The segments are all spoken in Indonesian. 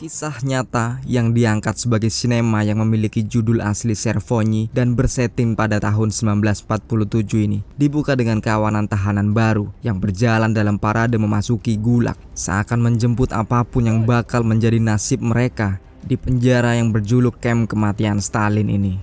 Kisah nyata yang diangkat sebagai sinema yang memiliki judul asli Červoní dan bersetting pada tahun 1947 ini dibuka dengan kawanan tahanan baru yang berjalan dalam parade memasuki Gulag, seakan menjemput apapun yang bakal menjadi nasib mereka di penjara yang berjuluk Kamp Kematian Stalin ini.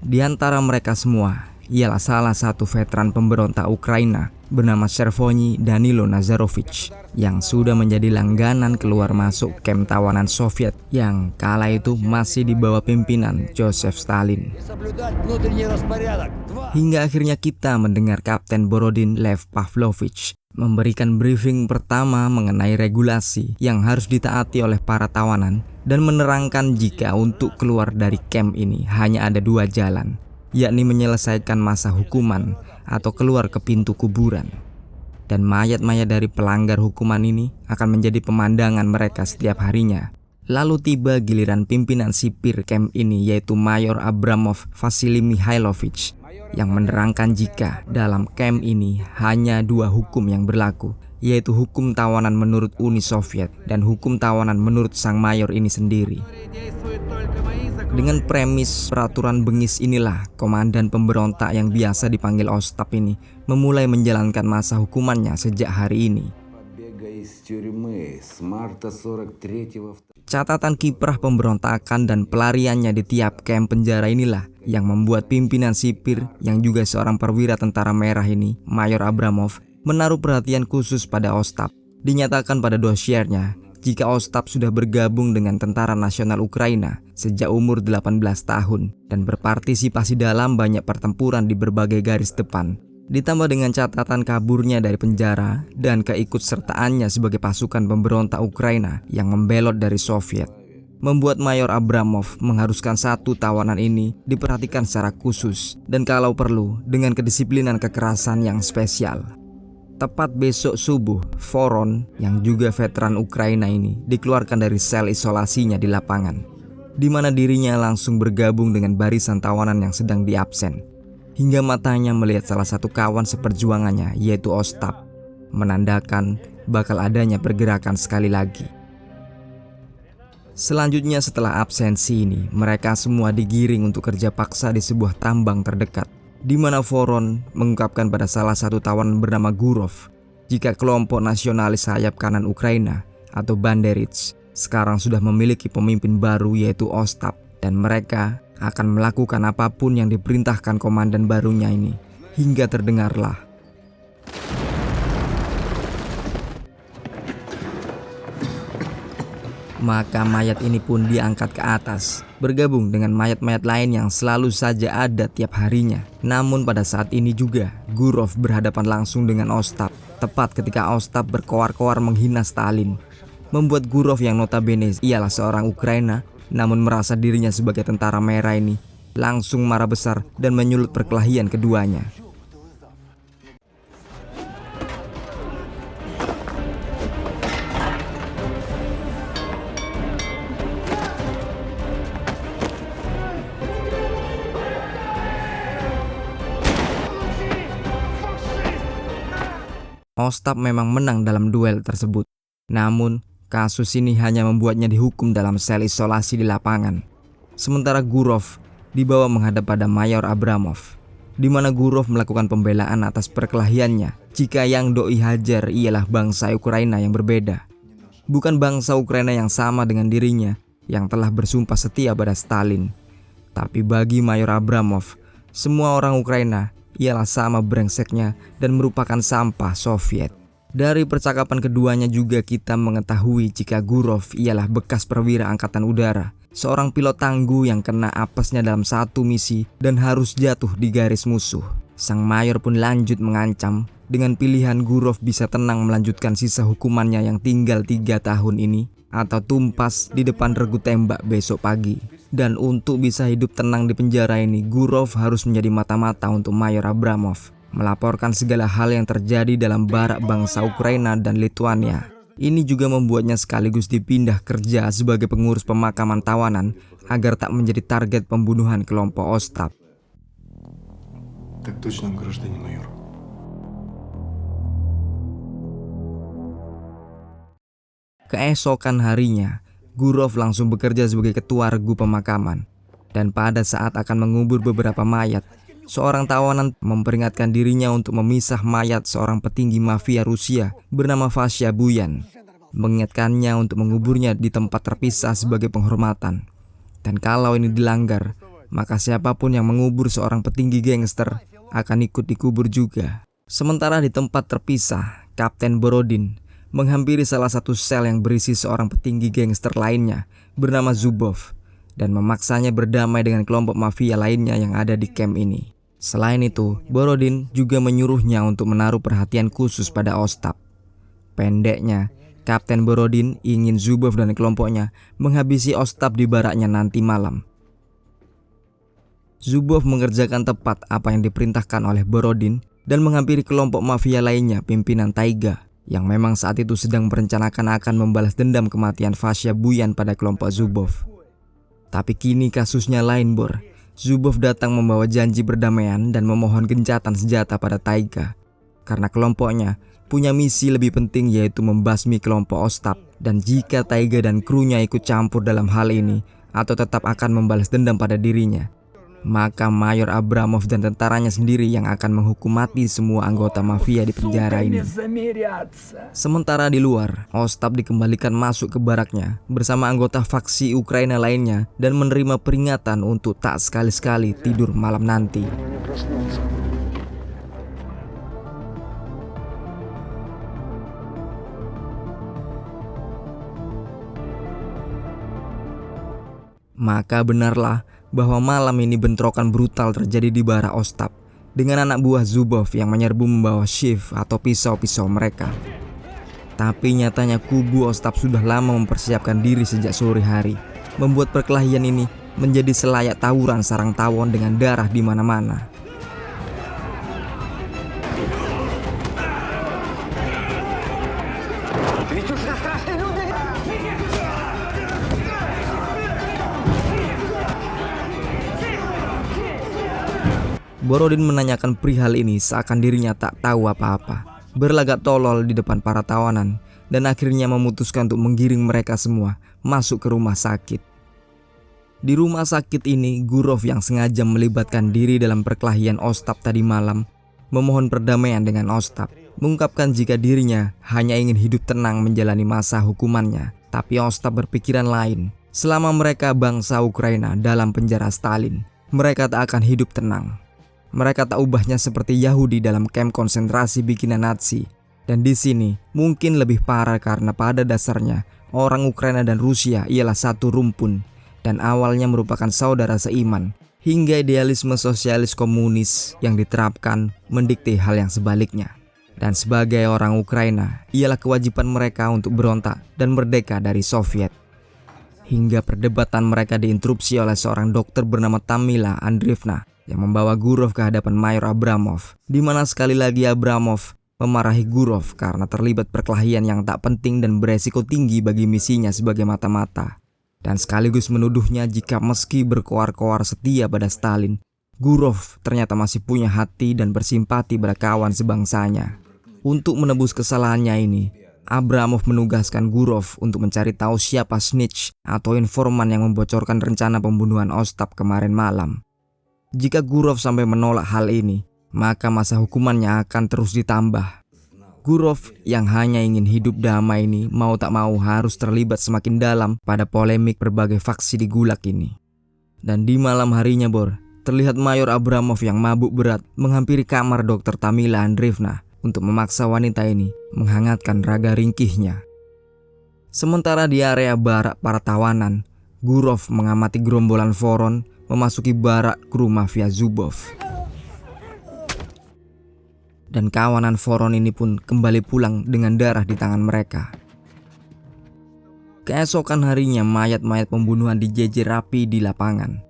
Di antara mereka semua ialah salah satu veteran pemberontak Ukraina bernama Červoní Danilo Nazarovich yang sudah menjadi langganan keluar masuk kamp tawanan Soviet yang kala itu masih di bawah pimpinan Joseph Stalin. Hingga akhirnya kita mendengar Kapten Borodin Lev Pavlovich memberikan briefing pertama mengenai regulasi yang harus ditaati oleh para tawanan dan menerangkan jika untuk keluar dari kamp ini hanya ada dua jalan, yakni menyelesaikan masa hukuman atau keluar ke pintu kuburan. Dan mayat-mayat dari pelanggar hukuman ini akan menjadi pemandangan mereka setiap harinya. Lalu tiba giliran pimpinan sipir kamp ini, yaitu Mayor Abramov Vasily Mikhailovich, yang menerangkan jika dalam kamp ini hanya dua hukum yang berlaku, yaitu hukum tawanan menurut Uni Soviet dan hukum tawanan menurut sang mayor ini sendiri. Dengan premis peraturan bengis inilah, komandan pemberontak yang biasa dipanggil Ostap ini memulai menjalankan masa hukumannya sejak hari ini. Catatan kiprah pemberontakan dan pelariannya di tiap kamp penjara inilah yang membuat pimpinan sipir yang juga seorang perwira tentara merah ini, Mayor Abramov, menaruh perhatian khusus pada Ostap. Dinyatakan pada dosiernya jika Ostap sudah bergabung dengan Tentara Nasional Ukraina sejak umur 18 tahun dan berpartisipasi dalam banyak pertempuran di berbagai garis depan, ditambah dengan catatan kaburnya dari penjara dan keikutsertaannya sebagai pasukan pemberontak Ukraina yang membelot dari Soviet, membuat Mayor Abramov mengharuskan satu tawanan ini diperhatikan secara khusus dan kalau perlu dengan kedisiplinan kekerasan yang spesial. Tepat besok subuh, Voron yang juga veteran Ukraina ini dikeluarkan dari sel isolasinya di lapangan, di mana dirinya langsung bergabung dengan barisan tawanan yang sedang diabsen, hingga matanya melihat salah satu kawan seperjuangannya, yaitu Ostap, menandakan bakal adanya pergerakan sekali lagi. Selanjutnya setelah absensi ini, mereka semua digiring untuk kerja paksa di sebuah tambang terdekat, di mana Voron mengungkapkan pada salah satu tawanan bernama Gurov jika kelompok nasionalis sayap kanan Ukraina atau Banderits sekarang sudah memiliki pemimpin baru, yaitu Ostap, dan mereka akan melakukan apapun yang diperintahkan komandan barunya ini. Hingga terdengarlah maka mayat ini pun diangkat ke atas, bergabung dengan mayat-mayat lain yang selalu saja ada tiap harinya. Namun pada saat ini juga, Gurov berhadapan langsung dengan Ostap, tepat ketika Ostap berkoar-koar menghina Stalin, membuat Gurov yang notabene ialah seorang Ukraina, namun merasa dirinya sebagai tentara merah ini, langsung marah besar dan menyulut perkelahian keduanya. Ostap memang menang dalam duel tersebut. Namun, kasus ini hanya membuatnya dihukum dalam sel isolasi di lapangan. Sementara Gurov dibawa menghadap pada Mayor Abramov, di mana Gurov melakukan pembelaan atas perkelahiannya jika yang doi hajar ialah bangsa Ukraina yang berbeda. Bukan bangsa Ukraina yang sama dengan dirinya yang telah bersumpah setia pada Stalin. Tapi bagi Mayor Abramov, semua orang Ukraina ialah sama brengseknya dan merupakan sampah Soviet. Dari percakapan keduanya juga kita mengetahui jika Gurov ialah bekas perwira angkatan udara, seorang pilot tangguh yang kena apesnya dalam satu misi dan harus jatuh di garis musuh. Sang mayor pun lanjut mengancam dengan pilihan Gurov bisa tenang melanjutkan sisa hukumannya yang tinggal 3 tahun ini atau tumpas di depan regu tembak besok pagi. Dan untuk bisa hidup tenang di penjara ini, Gurov harus menjadi mata-mata untuk Mayor Abramov, melaporkan segala hal yang terjadi dalam barak bangsa Ukraina dan Lituania. Ini juga membuatnya sekaligus dipindah kerja sebagai pengurus pemakaman tawanan agar tak menjadi target pembunuhan kelompok Ostap. Так точно, гражданин майор. Keesokan harinya, Gurov langsung bekerja sebagai ketua regu pemakaman. Dan pada saat akan mengubur beberapa mayat, seorang tawanan memperingatkan dirinya untuk memisah mayat seorang petinggi mafia Rusia bernama Vasya Buyan, mengingatkannya untuk menguburnya di tempat terpisah sebagai penghormatan. Dan kalau ini dilanggar, maka siapapun yang mengubur seorang petinggi gangster akan ikut dikubur juga. Sementara di tempat terpisah, Kapten Borodin menghampiri salah satu sel yang berisi seorang petinggi gangster lainnya bernama Zubov dan memaksanya berdamai dengan kelompok mafia lainnya yang ada di camp ini. Selain itu, Borodin juga menyuruhnya untuk menaruh perhatian khusus pada Ostap. Pendeknya, Kapten Borodin ingin Zubov dan kelompoknya menghabisi Ostap di baraknya nanti malam. Zubov mengerjakan tepat apa yang diperintahkan oleh Borodin dan menghampiri kelompok mafia lainnya pimpinan Taiga yang memang saat itu sedang merencanakan akan membalas dendam kematian Vasya Buyan pada kelompok Zubov. Tapi kini kasusnya lain, Bor. Zubov datang membawa janji perdamaian dan memohon gencatan senjata pada Taiga karena kelompoknya punya misi lebih penting, yaitu membasmi kelompok Ostap. Dan jika Taiga dan krunya ikut campur dalam hal ini atau tetap akan membalas dendam pada dirinya, maka Mayor Abramov dan tentaranya sendiri yang akan menghukum mati semua anggota mafia di penjara ini. Sementara di luar, Ostap dikembalikan masuk ke baraknya bersama anggota faksi Ukraina lainnya dan menerima peringatan untuk tak sekali-sekali tidur malam nanti. Maka benarlah bahwa malam ini bentrokan brutal terjadi di barak Ostap dengan anak buah Zubov yang menyerbu membawa shiv atau pisau-pisau mereka. Tapi nyatanya kubu Ostap sudah lama mempersiapkan diri sejak sore hari, membuat perkelahian ini menjadi selayak tawuran sarang tawon dengan darah di mana-mana. Borodin menanyakan perihal ini seakan dirinya tak tahu apa-apa, berlagak tolol di depan para tawanan, dan akhirnya memutuskan untuk menggiring mereka semua masuk ke rumah sakit. Di rumah sakit ini, Gurov yang sengaja melibatkan diri dalam perkelahian Ostap tadi malam memohon perdamaian dengan Ostap, mengungkapkan jika dirinya hanya ingin hidup tenang menjalani masa hukumannya. Tapi Ostap berpikiran lain. Selama mereka bangsa Ukraina dalam penjara Stalin, mereka tak akan hidup tenang. Mereka tak ubahnya seperti Yahudi dalam kamp konsentrasi bikinan Nazi. Dan di sini mungkin lebih parah karena pada dasarnya orang Ukraina dan Rusia ialah satu rumpun dan awalnya merupakan saudara seiman, hingga idealisme sosialis komunis yang diterapkan mendikte hal yang sebaliknya. Dan sebagai orang Ukraina, ialah kewajiban mereka untuk berontak dan merdeka dari Soviet. Hingga perdebatan mereka diinterupsi oleh seorang dokter bernama Tamila Andreevna yang membawa Gurov ke hadapan Mayor Abramov, di mana sekali lagi Abramov memarahi Gurov karena terlibat perkelahian yang tak penting dan beresiko tinggi bagi misinya sebagai mata-mata, dan sekaligus menuduhnya jika meski berkoar-koar setia pada Stalin, Gurov ternyata masih punya hati dan bersimpati pada kawan sebangsanya. Untuk menebus kesalahannya ini, Abramov menugaskan Gurov untuk mencari tahu siapa snitch atau informan yang membocorkan rencana pembunuhan Ostap kemarin malam. Jika Gurov sampai menolak hal ini, maka masa hukumannya akan terus ditambah. Gurov yang hanya ingin hidup damai ini mau tak mau harus terlibat semakin dalam pada polemik berbagai faksi di Gulag ini. Dan di malam harinya, Bor, terlihat Mayor Abramov yang mabuk berat menghampiri kamar Dr. Tamila Andreevna untuk memaksa wanita ini menghangatkan raga ringkihnya. Sementara di area barak para tawanan, Gurov mengamati gerombolan Voron memasuki barak kru mafia Zubov. Dan kawanan Voron ini pun kembali pulang dengan darah di tangan mereka. Keesokan harinya mayat-mayat pembunuhan dijejer rapi di lapangan.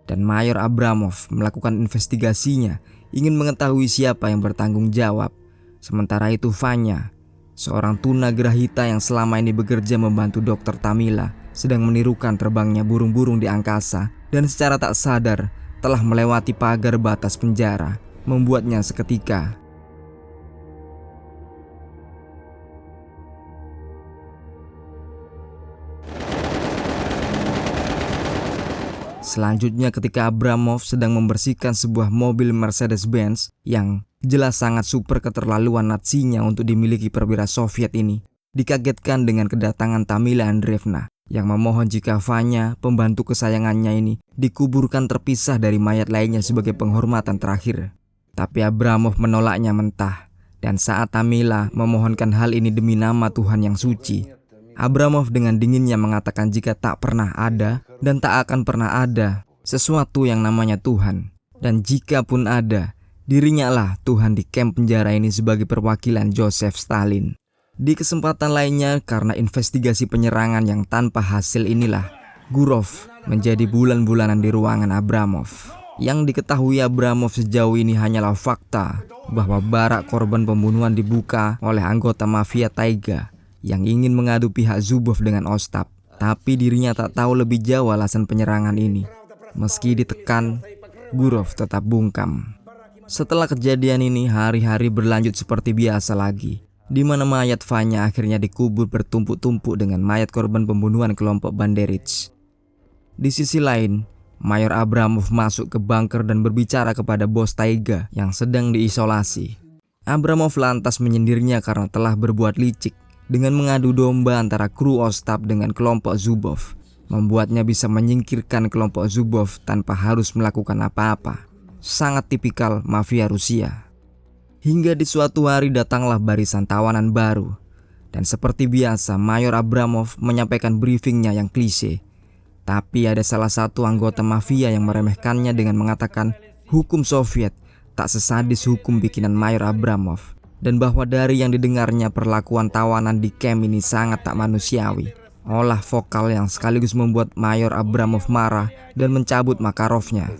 Dan Mayor Abramov melakukan investigasinya, ingin mengetahui siapa yang bertanggung jawab. Sementara itu Vanya, seorang tunagrahita yang selama ini bekerja membantu Dr. Tamila, sedang menirukan terbangnya burung-burung di angkasa dan secara tak sadar telah melewati pagar batas penjara, membuatnya seketika Selanjutnya ketika Abramov sedang membersihkan sebuah mobil Mercedes-Benz yang jelas sangat super keterlaluan Natsinya untuk dimiliki perwira Soviet ini, dikagetkan dengan kedatangan Tamila Andreevna yang memohon jika Vanya, pembantu kesayangannya ini, dikuburkan terpisah dari mayat lainnya sebagai penghormatan terakhir. Tapi Abramov menolaknya mentah, dan saat Tamila memohonkan hal ini demi nama Tuhan yang suci, Abramov dengan dinginnya mengatakan jika tak pernah ada dan tak akan pernah ada sesuatu yang namanya Tuhan. Dan jika pun ada, dirinya lah Tuhan di kamp penjara ini sebagai perwakilan Joseph Stalin. Di kesempatan lainnya, karena investigasi penyerangan yang tanpa hasil inilah, Gurov menjadi bulan-bulanan di ruangan Abramov. Yang diketahui Abramov sejauh ini hanyalah fakta bahwa barak korban pembunuhan dibuka oleh anggota mafia Taiga yang ingin mengadu pihak Zubov dengan Ostap. Tapi dirinya tak tahu lebih jauh alasan penyerangan ini. Meski ditekan, Gurov tetap bungkam. Setelah kejadian ini, hari-hari berlanjut seperti biasa lagi, di mana mayat Vanya akhirnya dikubur bertumpuk-tumpuk dengan mayat korban pembunuhan kelompok Banderits. Di sisi lain, Mayor Abramov masuk ke bunker dan berbicara kepada bos Taiga yang sedang diisolasi. Abramov lantas menyindirnya karena telah berbuat licik dengan mengadu domba antara kru Ostap dengan kelompok Zubov, membuatnya bisa menyingkirkan kelompok Zubov tanpa harus melakukan apa-apa. Sangat tipikal mafia Rusia. Hingga di suatu hari datanglah barisan tawanan baru. Dan seperti biasa, Mayor Abramov menyampaikan briefingnya yang klise. Tapi ada salah satu anggota mafia yang meremehkannya dengan mengatakan hukum Soviet tak sesadis hukum bikinan Mayor Abramov. Dan bahwa dari yang didengarnya perlakuan tawanan di camp ini sangat tak manusiawi. Olah vokal yang sekaligus membuat Mayor Abramov marah dan mencabut Makarovnya.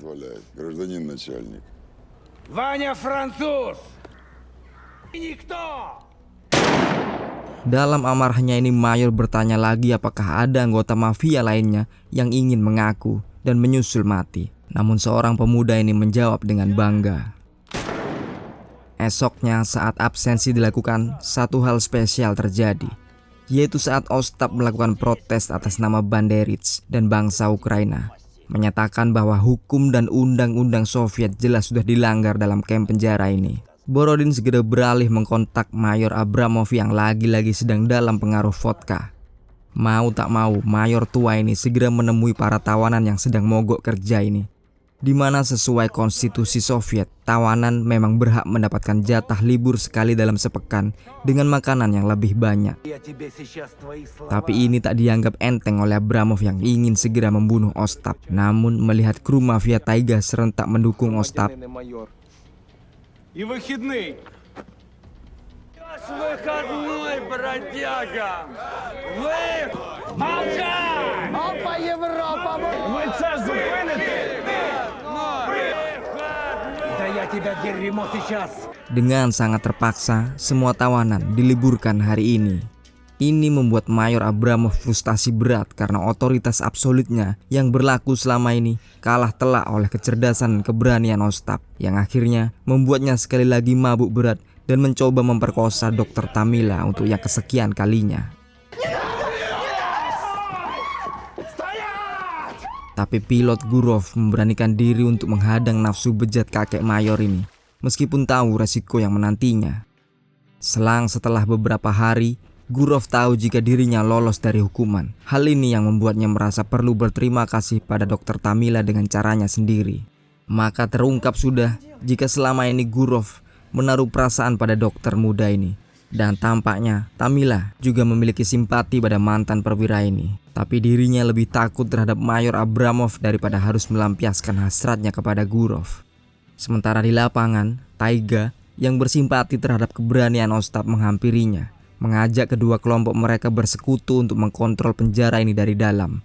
Vanya Fransus! Dalam amarahnya ini Mayor bertanya lagi apakah ada anggota mafia lainnya yang ingin mengaku dan menyusul mati. Namun seorang pemuda ini menjawab dengan bangga. Esoknya saat absensi dilakukan, satu hal spesial terjadi, yaitu saat Ostap melakukan protes atas nama Banderits dan bangsa Ukraina, menyatakan bahwa hukum dan undang-undang Soviet jelas sudah dilanggar dalam kamp penjara ini. Borodin segera beralih mengkontak Mayor Abramov yang lagi-lagi sedang dalam pengaruh vodka. Mau tak mau, Mayor tua ini segera menemui para tawanan yang sedang mogok kerja ini, di mana sesuai konstitusi Soviet, tawanan memang berhak mendapatkan jatah libur sekali dalam sepekan dengan makanan yang lebih banyak. Tapi ini tak dianggap enteng oleh Abramov yang ingin segera membunuh Ostap. Namun melihat kru mafia Taiga serentak mendukung Ostap, Выходной, бродяга! Вы... Молчать! Опа, Европа! Вы це зупините? Да я тебя дерьмо сейчас! Dengan sangat terpaksa, semua tawanan diliburkan hari ini. Ini membuat Mayor Abramov frustasi berat karena otoritas absolutnya yang berlaku selama ini kalah telak oleh kecerdasan dan keberanian Ostap, yang akhirnya membuatnya sekali lagi mabuk berat dan mencoba memperkosa Dr. Tamila untuk yang kesekian kalinya. Tapi pilot Gurov memberanikan diri untuk menghadang nafsu bejat kakek Mayor ini, meskipun tahu resiko yang menantinya. Selang setelah beberapa hari, Gurov tahu jika dirinya lolos dari hukuman. Hal ini yang membuatnya merasa perlu berterima kasih pada Dr. Tamila dengan caranya sendiri. Maka terungkap sudah jika selama ini Gurov menaruh perasaan pada dokter muda ini. Dan tampaknya Tamila juga memiliki simpati pada mantan perwira ini. Tapi dirinya lebih takut terhadap Mayor Abramov daripada harus melampiaskan hasratnya kepada Gurov. Sementara di lapangan, Taiga yang bersimpati terhadap keberanian Ostap menghampirinya, mengajak kedua kelompok mereka bersekutu untuk mengkontrol penjara ini dari dalam.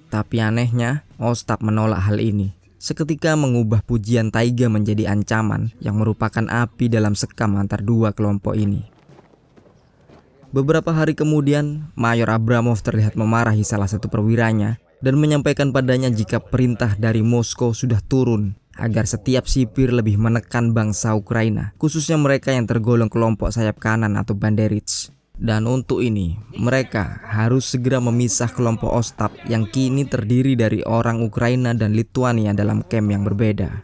Tapi anehnya, Ostap menolak hal ini. Seketika mengubah pujian Taiga menjadi ancaman yang merupakan api dalam sekam antar dua kelompok ini. Beberapa hari kemudian, Mayor Abramov terlihat memarahi salah satu perwiranya dan menyampaikan padanya jika perintah dari Moskow sudah turun agar setiap sipir lebih menekan bangsa Ukraina, khususnya mereka yang tergolong kelompok sayap kanan atau Banderits. Dan untuk ini, mereka harus segera memisah kelompok Ostap yang kini terdiri dari orang Ukraina dan Lituania dalam camp yang berbeda.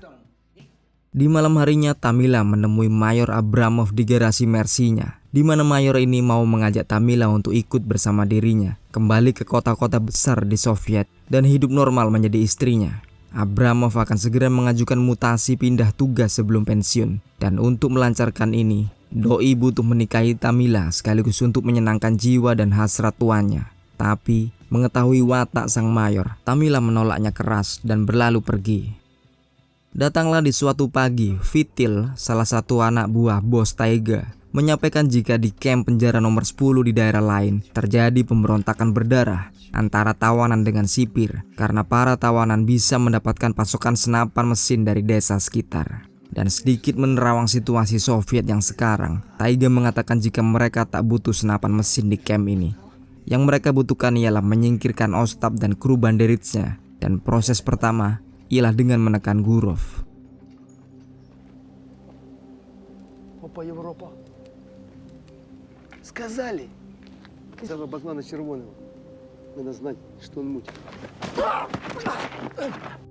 Di malam harinya, Tamila menemui Mayor Abramov di garasi Mercy-nya, di mana Mayor ini mau mengajak Tamila untuk ikut bersama dirinya kembali ke kota-kota besar di Soviet dan hidup normal menjadi istrinya. Abramov akan segera mengajukan mutasi pindah tugas sebelum pensiun, dan untuk melancarkan ini, Doi butuh menikahi Tamila sekaligus untuk menyenangkan jiwa dan hasrat tuannya. Tapi mengetahui watak sang mayor, Tamila menolaknya keras dan berlalu pergi. Datanglah di suatu pagi, Vitil, salah satu anak buah bos Taiga, menyampaikan jika di camp penjara nomor 10 di daerah lain terjadi pemberontakan berdarah antara tawanan dengan sipir karena para tawanan bisa mendapatkan pasokan senapan mesin dari desa sekitar. Dan sedikit menerawang situasi Soviet yang sekarang, Taiga mengatakan jika mereka tak butuh senapan mesin di camp ini. Yang mereka butuhkan ialah menyingkirkan Ostap dan kru Banderitsnya, dan proses pertama ialah dengan menekan Gurov. Опа, Европа. Сказали. Этого Богдана Червоного. Надо знать, что он мутит.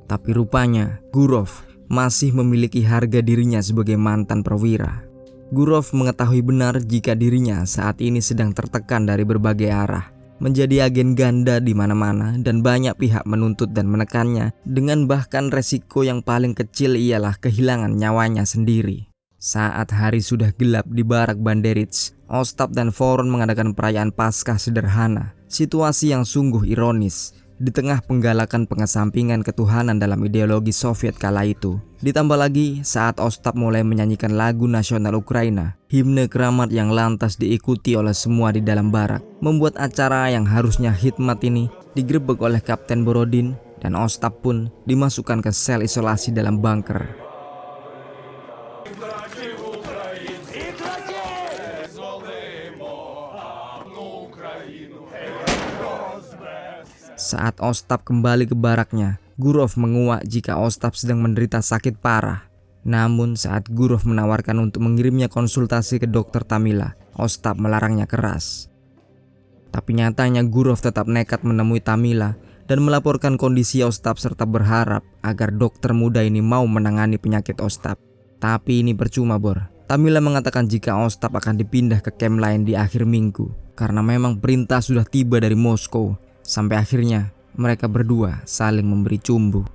Tapi rupanya Gurov masih memiliki harga dirinya sebagai mantan perwira. Gurov mengetahui benar jika dirinya saat ini sedang tertekan dari berbagai arah, menjadi agen ganda di mana-mana dan banyak pihak menuntut dan menekannya, dengan bahkan resiko yang paling kecil ialah kehilangan nyawanya sendiri. Saat hari sudah gelap di barak Banderits, Ostap dan Voron mengadakan perayaan Paskah sederhana, situasi yang sungguh ironis di tengah penggalakan pengesampingan ketuhanan dalam ideologi Soviet kala itu. Ditambah lagi saat Ostap mulai menyanyikan lagu nasional Ukraina, himne keramat yang lantas diikuti oleh semua di dalam barak, membuat acara yang harusnya hikmat ini digerebek oleh Kapten Borodin, dan Ostap pun dimasukkan ke sel isolasi dalam bunker. Saat Ostap kembali ke baraknya, Gurov menguak jika Ostap sedang menderita sakit parah. Namun saat Gurov menawarkan untuk mengirimnya konsultasi ke dokter Tamila, Ostap melarangnya keras. Tapi nyatanya Gurov tetap nekat menemui Tamila dan melaporkan kondisi Ostap serta berharap agar dokter muda ini mau menangani penyakit Ostap. Tapi ini percuma, Bor. Tamila mengatakan jika Ostap akan dipindah ke camp lain di akhir minggu karena memang perintah sudah tiba dari Moskow. Sampai akhirnya mereka berdua saling memberi cumbu.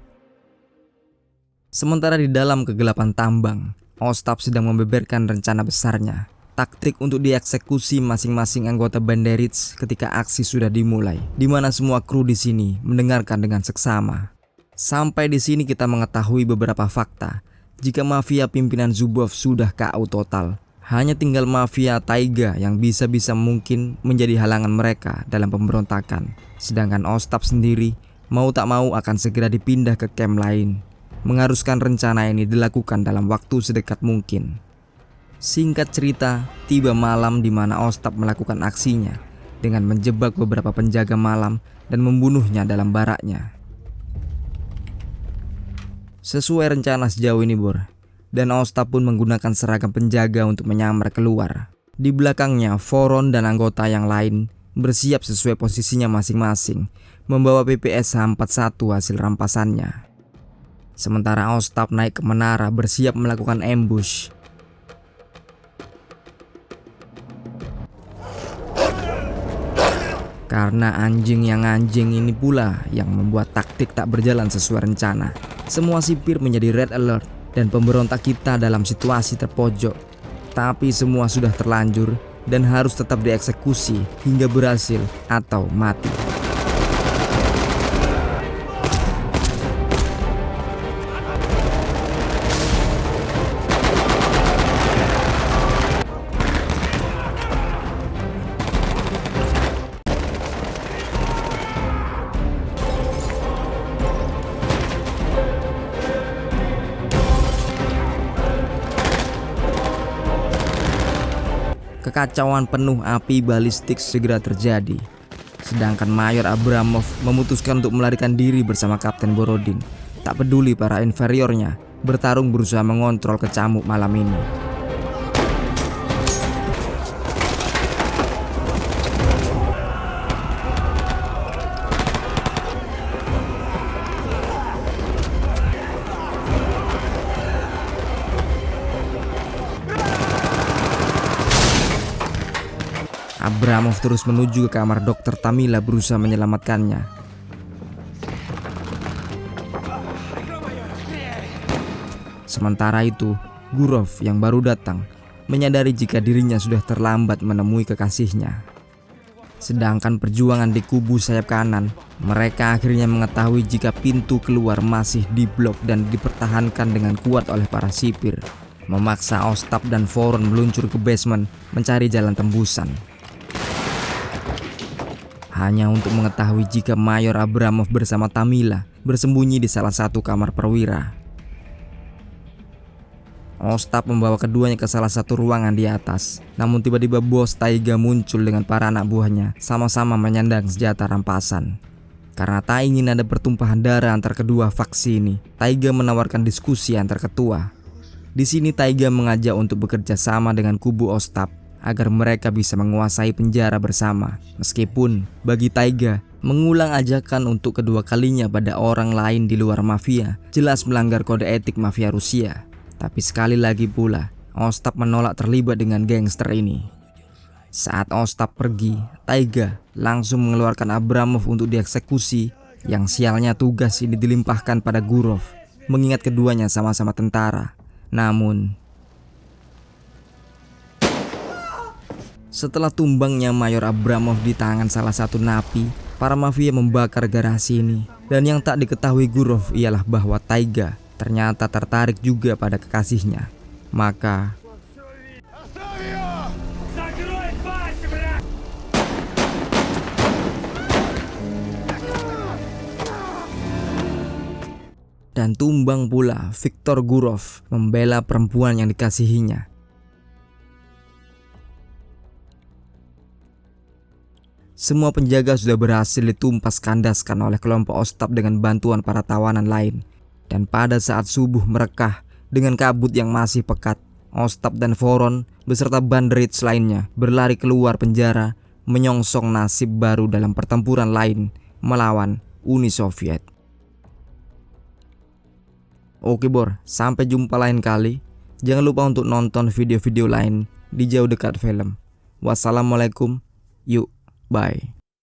Sementara di dalam kegelapan tambang, Ostap sedang membeberkan rencana besarnya, taktik untuk dieksekusi masing-masing anggota Banderits ketika aksi sudah dimulai, di mana semua kru di sini mendengarkan dengan seksama. Sampai di sini kita mengetahui beberapa fakta, jika mafia pimpinan Zubov sudah KO total. Hanya tinggal mafia Taiga yang bisa-bisa mungkin menjadi halangan mereka dalam pemberontakan. Sedangkan Ostap sendiri mau tak mau akan segera dipindah ke camp lain. Mengharuskan rencana ini dilakukan dalam waktu sedekat mungkin. Singkat cerita, tiba malam di mana Ostap melakukan aksinya dengan menjebak beberapa penjaga malam dan membunuhnya dalam baraknya. Sesuai rencana sejauh ini, Bor. Dan Ostap pun menggunakan seragam penjaga untuk menyamar keluar. Di belakangnya, Voron dan anggota yang lain bersiap sesuai posisinya masing-masing, membawa PPS H41 hasil rampasannya. Sementara Ostap naik ke menara bersiap melakukan ambush. Karena anjing yang anjing ini pula yang membuat taktik tak berjalan sesuai rencana. Semua sipir menjadi red alert dan pemberontak kita dalam situasi terpojok. Tapi semua sudah terlanjur dan harus tetap dieksekusi hingga berhasil atau mati. Kekacauan penuh api balistik segera terjadi. Sedangkan Mayor Abramov memutuskan untuk melarikan diri bersama Kapten Borodin. Tak peduli para inferiornya bertarung berusaha mengontrol kecamuk malam ini. Abramov terus menuju ke kamar dokter Tamila berusaha menyelamatkannya. Sementara itu, Gurov yang baru datang menyadari jika dirinya sudah terlambat menemui kekasihnya. Sedangkan perjuangan di kubu sayap kanan, mereka akhirnya mengetahui jika pintu keluar masih diblok dan dipertahankan dengan kuat oleh para sipir, memaksa Ostap dan Voron meluncur ke basement mencari jalan tembusan. Hanya untuk mengetahui jika Mayor Abramov bersama Tamila bersembunyi di salah satu kamar perwira. Ostap membawa keduanya ke salah satu ruangan di atas. Namun tiba-tiba bos Taiga muncul dengan para anak buahnya, sama-sama menyandang senjata rampasan. Karena tak ingin ada pertumpahan darah antar kedua faksi ini, Taiga menawarkan diskusi antar ketua. Di sini Taiga mengajak untuk bekerja sama dengan kubu Ostap agar mereka bisa menguasai penjara bersama. Meskipun bagi Taiga, mengulang ajakan untuk kedua kalinya pada orang lain di luar mafia jelas melanggar kode etik mafia Rusia. Tapi sekali lagi pula, Ostap menolak terlibat dengan gangster ini. Saat Ostap pergi, Taiga langsung mengeluarkan Abramov untuk dieksekusi. Yang sialnya tugas ini dilimpahkan pada Gurov, mengingat keduanya sama-sama tentara. Namun, setelah tumbangnya Mayor Abramov di tangan salah satu napi, para mafia membakar garasi ini. Dan yang tak diketahui Gurov ialah bahwa Taiga ternyata tertarik juga pada kekasihnya. Maka dan tumbang pula Viktor Gurov membela perempuan yang dikasihinya. Semua penjaga sudah berhasil ditumpas kandaskan oleh kelompok Ostap dengan bantuan para tawanan lain. Dan pada saat subuh merekah dengan kabut yang masih pekat, Ostap dan Voron beserta Banderits lainnya berlari keluar penjara menyongsong nasib baru dalam pertempuran lain melawan Uni Soviet. Oke Bor, sampai jumpa lain kali. Jangan lupa untuk nonton video-video lain di Jauh Dekat Film. Wassalamualaikum. Yuk, bye.